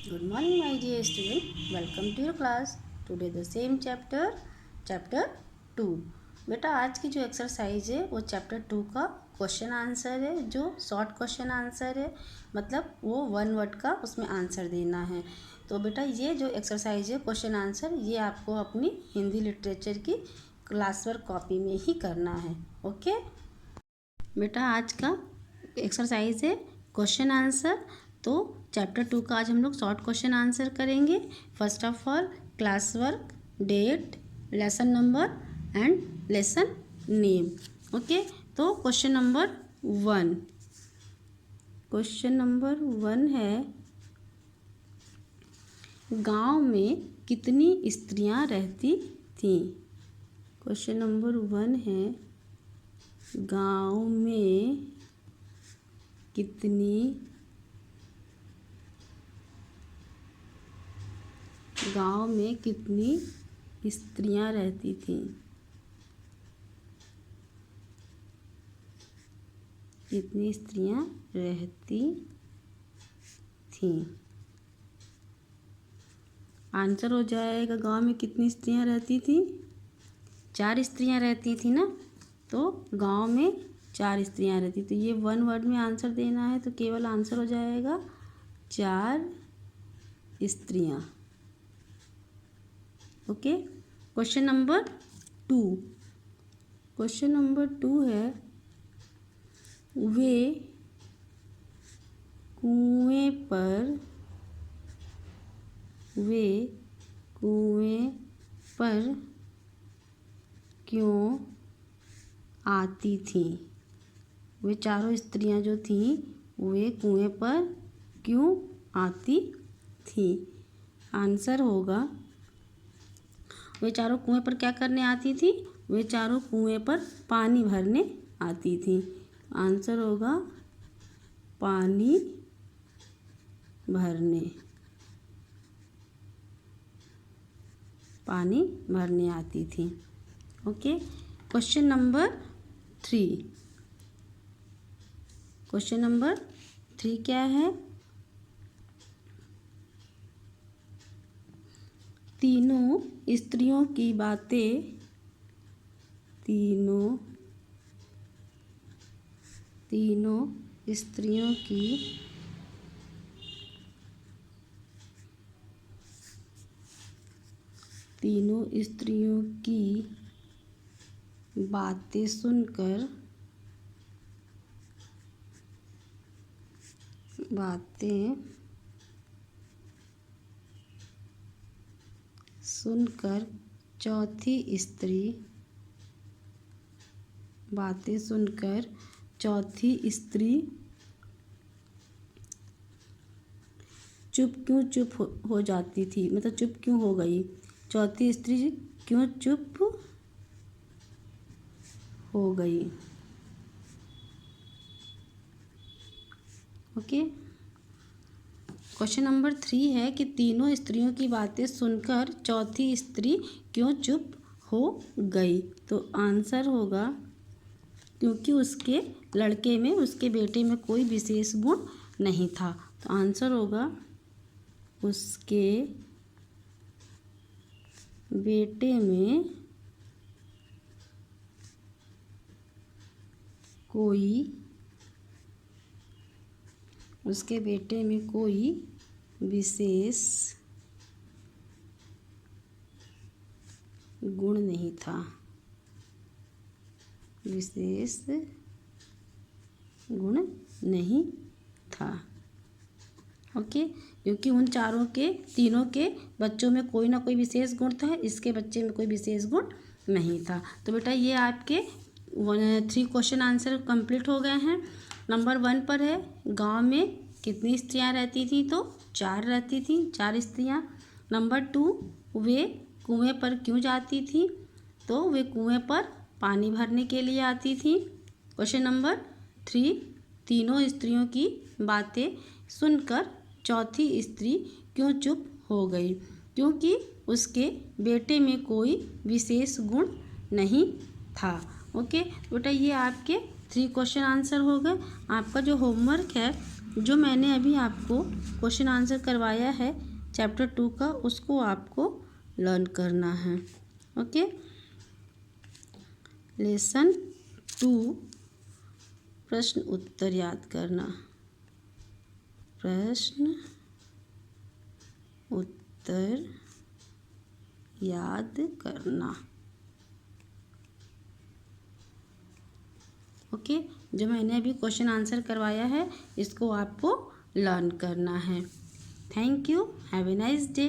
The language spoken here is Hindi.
Good morning, my dear student. Welcome to your class. Today the same chapter 2. बेटा आज की जो एक्सरसाइज है वो चैप्टर 2 का क्वेश्चन आंसर है, जो शॉर्ट क्वेश्चन आंसर है, मतलब वो 1 वर्ड का उसमें आंसर देना है। तो बेटा ये जो एक्सरसाइज है क्वेश्चन आंसर, ये आपको अपनी हिंदी लिटरेचर की क्लास वर्क कॉपी में ही करना है। ओके बेटा, आज का एक्सरसाइज है क्वेश्चन आंसर। तो चैप्टर 2 का आज हम लोग शॉर्ट क्वेश्चन आंसर करेंगे। First of all class work, date, lesson number and lesson name. Okay, तो क्वेश्चन नंबर 1, क्वेश्चन नंबर 1 है, गांव में कितनी स्त्रियां रहती थीं। क्वेश्चन नंबर 1 है, गांव में कितनी स्त्रियां रहती थीं। कितनी स्त्रियां रहती थीं। आंसर हो जाएगा, गांव में कितनी स्त्रियां रहती थीं। 4 स्त्रियां रहती थी ना, तो गांव में 4 स्त्रियां रहती। तो ये 1 वर्ड में आंसर देना है, तो केवल आंसर हो जाएगा 4 स्त्रियां। Okay, question number 2, question number 2 है, वे कुएं पर क्यों आती थीं। वे चारों स्त्रियां जो थीं, वे कुएं पर क्यों आती थीं। आंसर होगा, वे चारों कुएं पर क्या करने आती थी। वे चारों कुएं पर पानी भरने आती थी। आंसर होगा पानी भरने आती थी। Okay, question number 3, question number 3 क्या है, तीनों स्त्रियों की बातें सुनकर चौथी स्त्री चुप हो जाती थी। मतलब चुप क्यों हो गई। चौथी स्त्री क्यों चुप हो गई। ओके, क्वेश्चन नंबर 3 है कि तीनों स्त्रियों की बातें सुनकर चौथी स्त्री क्यों चुप हो गई। तो आंसर होगा, क्योंकि उसके लड़के में, उसके बेटे में कोई विशेष गुण नहीं था। तो आंसर होगा, उसके बेटे में कोई विशेष गुण नहीं था। ओके, क्योंकि उन तीनों के बच्चों में कोई ना कोई विशेष गुण था, इसके बच्चे में कोई विशेष गुण नहीं था। तो बेटा ये आपके 3 क्वेश्चन आंसर कंप्लीट हो गए हैं। नंबर 1 पर है, गांव में कितनी स्त्रियां रहती थी। तो 4 रहती थी, 4 स्त्रियां। नंबर 2, वे कुएं पर क्यों जाती थी। तो वे कुएं पर पानी भरने के लिए आती थी। क्वेश्चन नंबर 3, तीनों स्त्रियों की बातें सुनकर चौथी स्त्री क्यों चुप हो गई। क्योंकि उसके बेटे में कोई विशेष गुण नहीं था। ओके बेटा, ये आपके 3 क्वेश्चन आंसर हो गए। आपका जो होमवर्क है जो मैंने अभी आपको क्वेश्चन आंसर करवाया है चैप्टर 2 का, उसको आपको लर्न करना है। ओके, लेसन 2 प्रश्न उत्तर याद करना, प्रश्न उत्तर याद करना। ओके, जो मैंने अभी क्वेश्चन आंसर करवाया है इसको आपको लर्न करना है। Thank you, have a nice day.